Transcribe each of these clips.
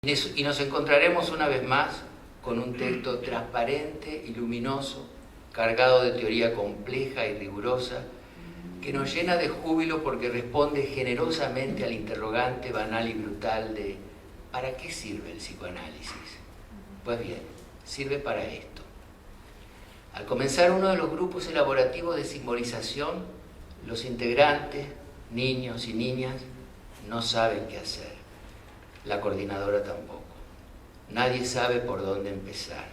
Y nos encontraremos una vez más con un texto transparente y luminoso, cargado de teoría compleja y rigurosa, que nos llena de júbilo porque responde generosamente al interrogante banal y brutal de ¿para qué sirve el psicoanálisis? Pues bien, sirve para esto. Al comenzar uno de los grupos elaborativos de simbolización, los integrantes, niños y niñas, no saben qué hacer. La coordinadora tampoco. Nadie sabe por dónde empezar.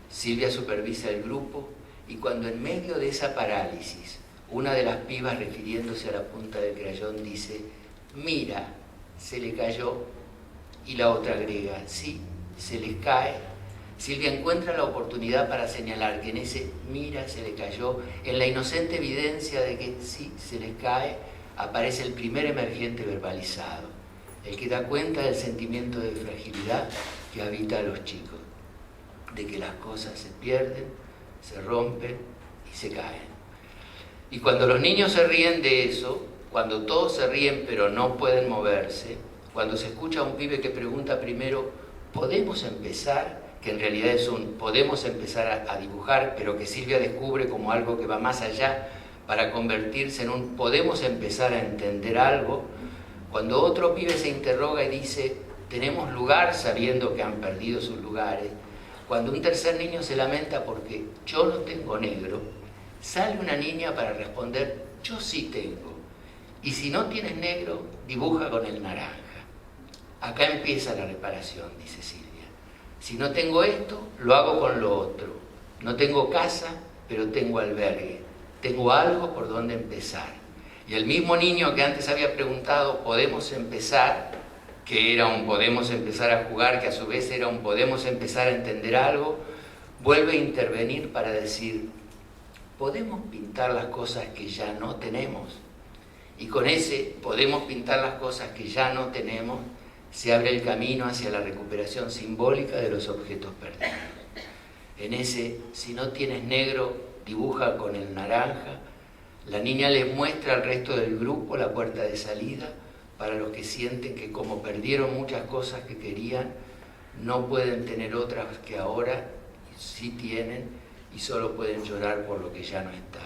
Silvia supervisa el grupo y cuando en medio de esa parálisis, una de las pibas refiriéndose a la punta del crayón dice, mira, se le cayó, y la otra agrega, sí, se les cae. Silvia encuentra la oportunidad para señalar que en ese mira, se le cayó, en la inocente evidencia de que sí, se les cae, aparece el primer emergente verbalizado, el que da cuenta del sentimiento de fragilidad que habita a los chicos, de que las cosas se pierden, se rompen y se caen. Y cuando los niños se ríen de eso, cuando todos se ríen pero no pueden moverse, cuando se escucha a un pibe que pregunta primero, ¿podemos empezar? Que en realidad es un podemos empezar a dibujar, pero que Silvia descubre como algo que va más allá para convertirse en un podemos empezar a entender algo. Cuando otro pibe se interroga y dice, tenemos lugar sabiendo que han perdido sus lugares, cuando un tercer niño se lamenta porque yo no tengo negro, sale una niña para responder, yo sí tengo. Y si no tienes negro, dibuja con el naranja. Acá empieza la reparación, dice Silvia. Si no tengo esto, lo hago con lo otro. No tengo casa, pero tengo albergue. Tengo algo por donde empezar. Y el mismo niño que antes había preguntado, ¿podemos empezar? Que era un podemos empezar a jugar, que a su vez era un podemos empezar a entender algo, vuelve a intervenir para decir, ¿podemos pintar las cosas que ya no tenemos? Y con ese podemos pintar las cosas que ya no tenemos, se abre el camino hacia la recuperación simbólica de los objetos perdidos. En ese, si no tienes negro, dibuja con el naranja, la niña les muestra al resto del grupo la puerta de salida para los que sienten que como perdieron muchas cosas que querían, no pueden tener otras que ahora sí tienen y solo pueden llorar por lo que ya no está.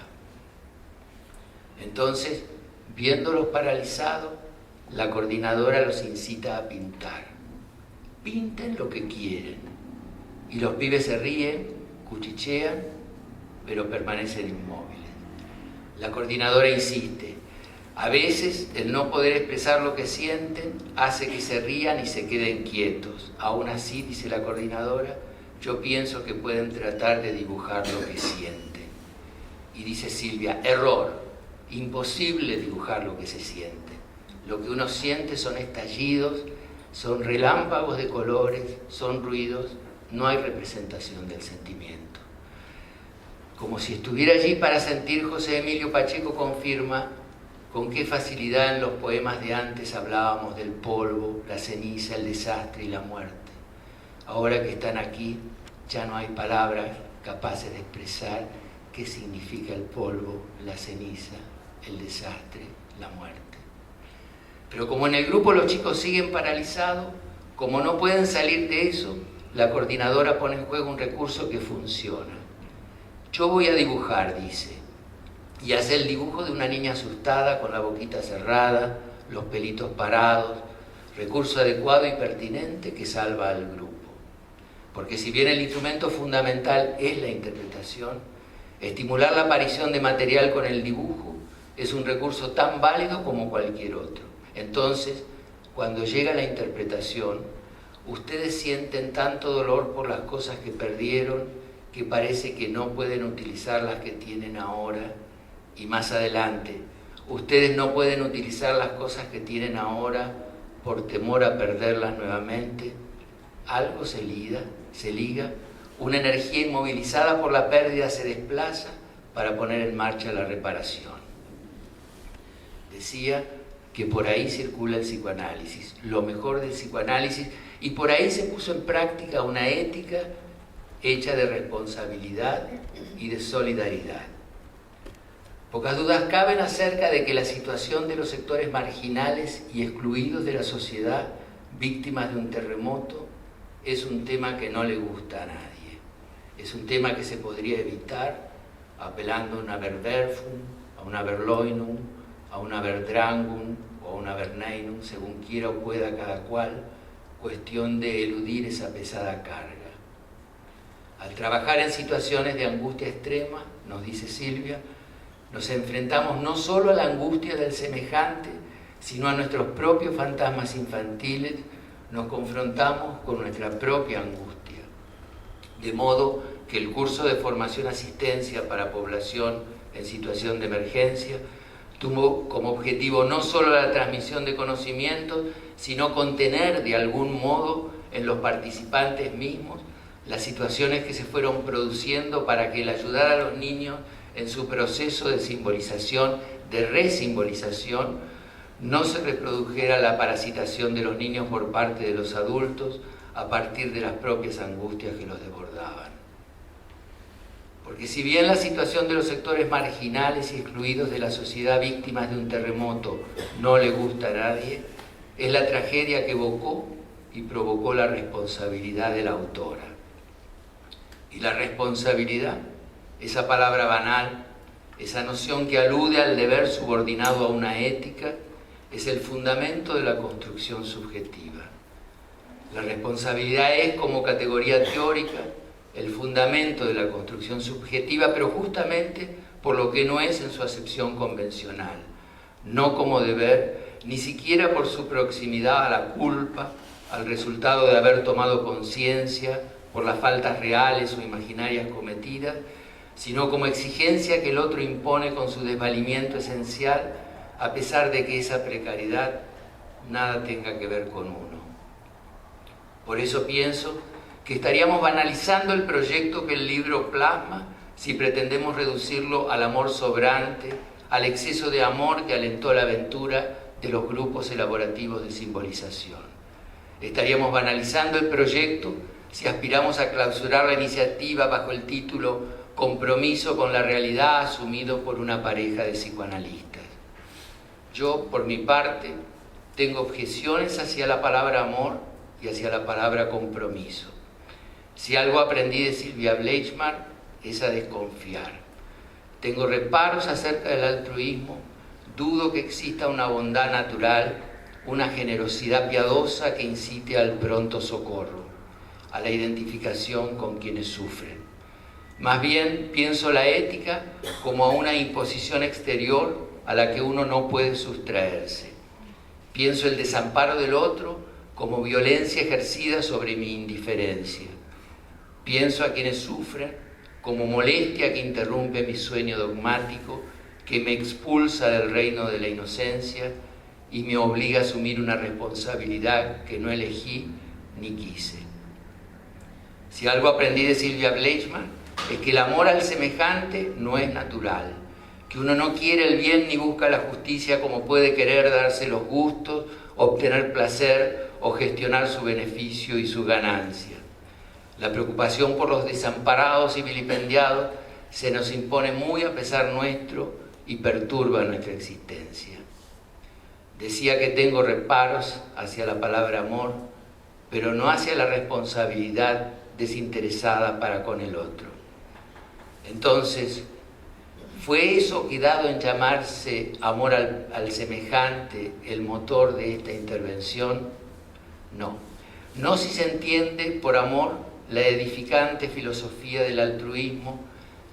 Entonces, viéndolos paralizados, la coordinadora los incita a pintar. Pinten lo que quieren. Y los pibes se ríen, cuchichean, pero permanecen inmóviles. La coordinadora insiste. A veces el no poder expresar lo que sienten hace que se rían y se queden quietos. Aún así, dice la coordinadora, yo pienso que pueden tratar de dibujar lo que sienten. Y dice Silvia, error, imposible dibujar lo que se siente. Lo que uno siente son estallidos, son relámpagos de colores, son ruidos, no hay representación del sentimiento. Como si estuviera allí para sentir, José Emilio Pacheco confirma con qué facilidad en los poemas de antes hablábamos del polvo, la ceniza, el desastre y la muerte. Ahora que están aquí, ya no hay palabras capaces de expresar qué significa el polvo, la ceniza, el desastre, la muerte. Pero como en el grupo los chicos siguen paralizados, como no pueden salir de eso, la coordinadora pone en juego un recurso que funciona. Yo voy a dibujar, dice, y hace el dibujo de una niña asustada con la boquita cerrada, los pelitos parados, recurso adecuado y pertinente que salva al grupo. Porque si bien el instrumento fundamental es la interpretación, estimular la aparición de material con el dibujo es un recurso tan válido como cualquier otro. Entonces, cuando llega la interpretación, ustedes sienten tanto dolor por las cosas que perdieron que parece que no pueden utilizar las que tienen ahora. Y más adelante, ustedes no pueden utilizar las cosas que tienen ahora por temor a perderlas nuevamente. Algo se liga, una energía inmovilizada por la pérdida se desplaza para poner en marcha la reparación. Decía que por ahí circula el psicoanálisis, lo mejor del psicoanálisis, y por ahí se puso en práctica una ética hecha de responsabilidad y de solidaridad. Pocas dudas caben acerca de que la situación de los sectores marginales y excluidos de la sociedad víctimas de un terremoto, es un tema que no le gusta a nadie. Es un tema que se podría evitar apelando a una Verwerfung, a una Verleumdung, a una Verdrängung o a una Verneinung, según quiera o pueda cada cual, cuestión de eludir esa pesada carga. Al trabajar en situaciones de angustia extrema, nos dice Silvia, nos enfrentamos no solo a la angustia del semejante, sino a nuestros propios fantasmas infantiles, nos confrontamos con nuestra propia angustia. De modo que el curso de formación asistencia para población en situación de emergencia tuvo como objetivo no solo la transmisión de conocimientos, sino contener de algún modo en los participantes mismos las situaciones que se fueron produciendo para que el ayudar a los niños en su proceso de simbolización, de resimbolización, no se reprodujera la parasitación de los niños por parte de los adultos a partir de las propias angustias que los desbordaban. Porque si bien la situación de los sectores marginales y excluidos de la sociedad víctimas de un terremoto no le gusta a nadie, es la tragedia que evocó y provocó la responsabilidad de la autora. Y la responsabilidad, esa palabra banal, esa noción que alude al deber subordinado a una ética, es el fundamento de la construcción subjetiva. La responsabilidad es, como categoría teórica, el fundamento de la construcción subjetiva, pero justamente por lo que no es en su acepción convencional, no como deber, ni siquiera por su proximidad a la culpa, al resultado de haber tomado conciencia por las faltas reales o imaginarias cometidas, sino como exigencia que el otro impone con su desvalimiento esencial, a pesar de que esa precariedad nada tenga que ver con uno. Por eso pienso que estaríamos banalizando el proyecto que el libro plasma si pretendemos reducirlo al amor sobrante, al exceso de amor que alentó la aventura de los grupos elaborativos de simbolización. Estaríamos banalizando el proyecto si aspiramos a clausurar la iniciativa bajo el título Compromiso con la realidad asumido por una pareja de psicoanalistas. Yo, por mi parte, tengo objeciones hacia la palabra amor y hacia la palabra compromiso. Si algo aprendí de Silvia Bleichmann es a desconfiar. Tengo reparos acerca del altruismo, dudo que exista una bondad natural, una generosidad piadosa que incite al pronto socorro, a la identificación con quienes sufren. Más bien pienso la ética como a una imposición exterior a la que uno no puede sustraerse. Pienso el desamparo del otro como violencia ejercida sobre mi indiferencia. Pienso a quienes sufren como molestia que interrumpe mi sueño dogmático, que me expulsa del reino de la inocencia y me obliga a asumir una responsabilidad que no elegí ni quise. Si algo aprendí de Silvia Bleichmann es que el amor al semejante no es natural, que uno no quiere el bien ni busca la justicia como puede querer darse los gustos, obtener placer o gestionar su beneficio y su ganancia. La preocupación por los desamparados y vilipendiados se nos impone muy a pesar nuestro y perturba nuestra existencia. Decía que tengo reparos hacia la palabra amor, pero no hacia la responsabilidad desinteresada para con el otro. Entonces, ¿fue eso que, dado en llamarse amor al semejante, el motor de esta intervención? No. No si se entiende por amor la edificante filosofía del altruismo,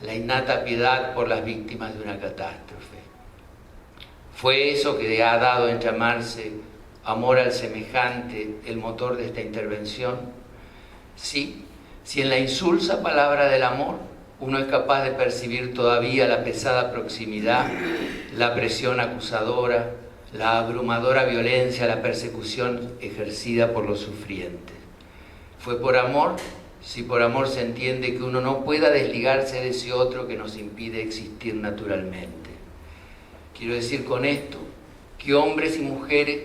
la innata piedad por las víctimas de una catástrofe. ¿Fue eso que ha dado en llamarse amor al semejante el motor de esta intervención? Sí, si en la insulsa palabra del amor uno es capaz de percibir todavía la pesada proximidad, la presión acusadora, la abrumadora violencia, la persecución ejercida por los sufrientes. Fue por amor, si por amor se entiende que uno no pueda desligarse de ese otro que nos impide existir naturalmente. Quiero decir con esto que hombres y mujeres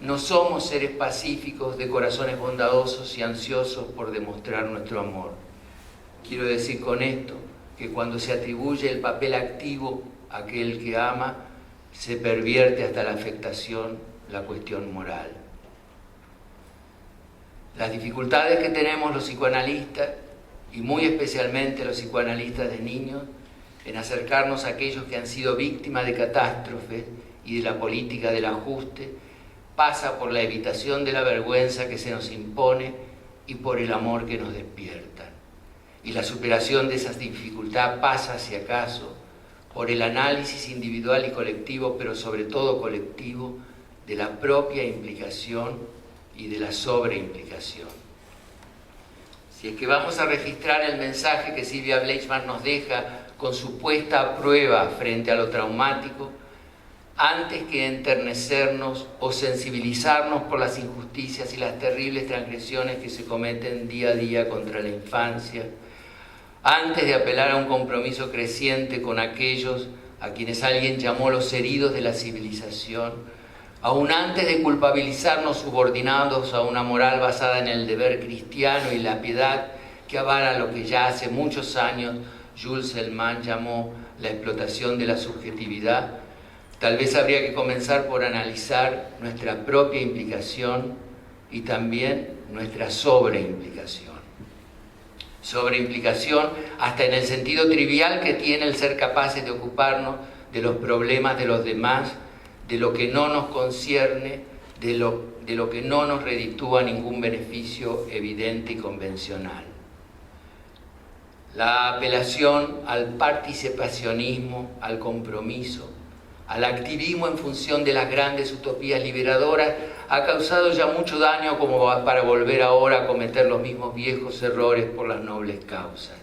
no somos seres pacíficos de corazones bondadosos y ansiosos por demostrar nuestro amor. Quiero decir con esto que cuando se atribuye el papel activo a aquel que ama, se pervierte hasta la afectación la cuestión moral. Las dificultades que tenemos los psicoanalistas, y muy especialmente los psicoanalistas de niños, en acercarnos a aquellos que han sido víctimas de catástrofes y de la política del ajuste, pasa por la evitación de la vergüenza que se nos impone y por el amor que nos despiertan. Y la superación de esas dificultades pasa, si acaso, por el análisis individual y colectivo, pero sobre todo colectivo, de la propia implicación y de la sobreimplicación. Si es que vamos a registrar el mensaje que Silvia Bleichmann nos deja con su puesta a prueba frente a lo traumático, antes que enternecernos o sensibilizarnos por las injusticias y las terribles transgresiones que se cometen día a día contra la infancia, antes de apelar a un compromiso creciente con aquellos a quienes alguien llamó los heridos de la civilización, aún antes de culpabilizarnos subordinados a una moral basada en el deber cristiano y la piedad que avala lo que ya hace muchos años Jules Selman llamó la explotación de la subjetividad, tal vez habría que comenzar por analizar nuestra propia implicación y también nuestra sobreimplicación. Sobreimplicación hasta en el sentido trivial que tiene el ser capaces de ocuparnos de los problemas de los demás, de lo que no nos concierne, de lo que no nos reditúa ningún beneficio evidente y convencional. La apelación al participacionismo, al compromiso, al activismo en función de las grandes utopías liberadoras ha causado ya mucho daño como para volver ahora a cometer los mismos viejos errores por las nobles causas.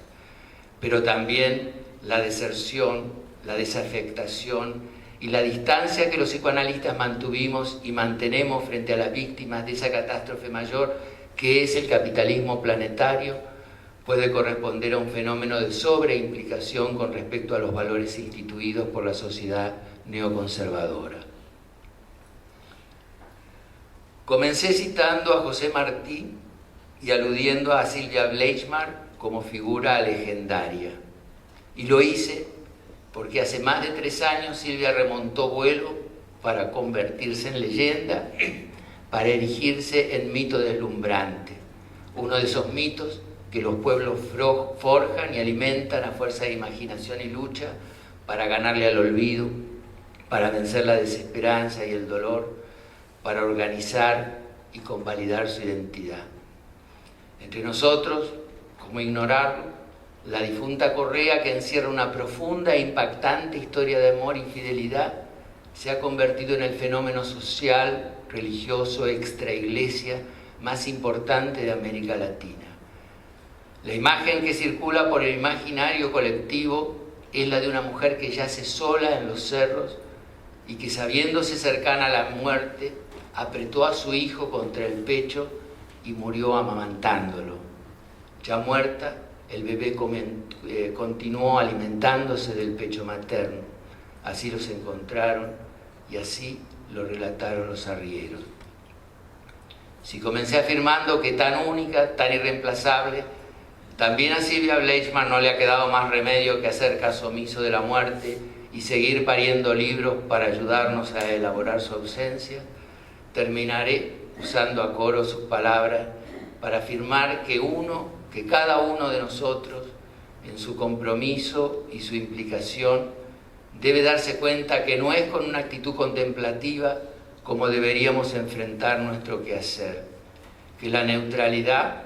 Pero también la deserción, la desafectación y la distancia que los psicoanalistas mantuvimos y mantenemos frente a las víctimas de esa catástrofe mayor que es el capitalismo planetario puede corresponder a un fenómeno de sobreimplicación con respecto a los valores instituidos por la sociedad neoconservadora. Comencé citando a José Martí y aludiendo a Silvia Bleichmann como figura legendaria. Y lo hice porque hace más de 3 años Silvia remontó vuelo para convertirse en leyenda, para erigirse en mito deslumbrante. Uno de esos mitos que los pueblos forjan y alimentan a fuerza de imaginación y lucha para ganarle al olvido, para vencer la desesperanza y el dolor, para organizar y convalidar su identidad. Entre nosotros, ¿cómo ignorarlo? La difunta Correa, que encierra una profunda e impactante historia de amor y fidelidad, se ha convertido en el fenómeno social, religioso, extraiglesia más importante de América Latina. La imagen que circula por el imaginario colectivo es la de una mujer que yace sola en los cerros y que, sabiéndose cercana a la muerte, apretó a su hijo contra el pecho y murió amamantándolo. Ya muerta, el bebé continuó alimentándose del pecho materno. Así los encontraron y así lo relataron los arrieros. Si comencé afirmando que tan única, tan irreemplazable, también a Silvia Bleichmann no le ha quedado más remedio que hacer caso omiso de la muerte y seguir pariendo libros para ayudarnos a elaborar su ausencia, terminaré usando a coro sus palabras para afirmar que cada uno de nosotros, en su compromiso y su implicación, debe darse cuenta que no es con una actitud contemplativa como deberíamos enfrentar nuestro quehacer, que la neutralidad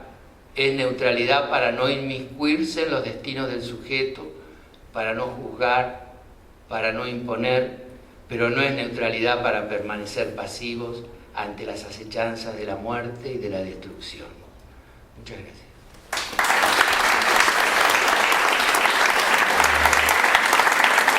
es neutralidad para no inmiscuirse en los destinos del sujeto, para no juzgar, para no imponer, pero no es neutralidad para permanecer pasivos ante las acechanzas de la muerte y de la destrucción. Muchas gracias.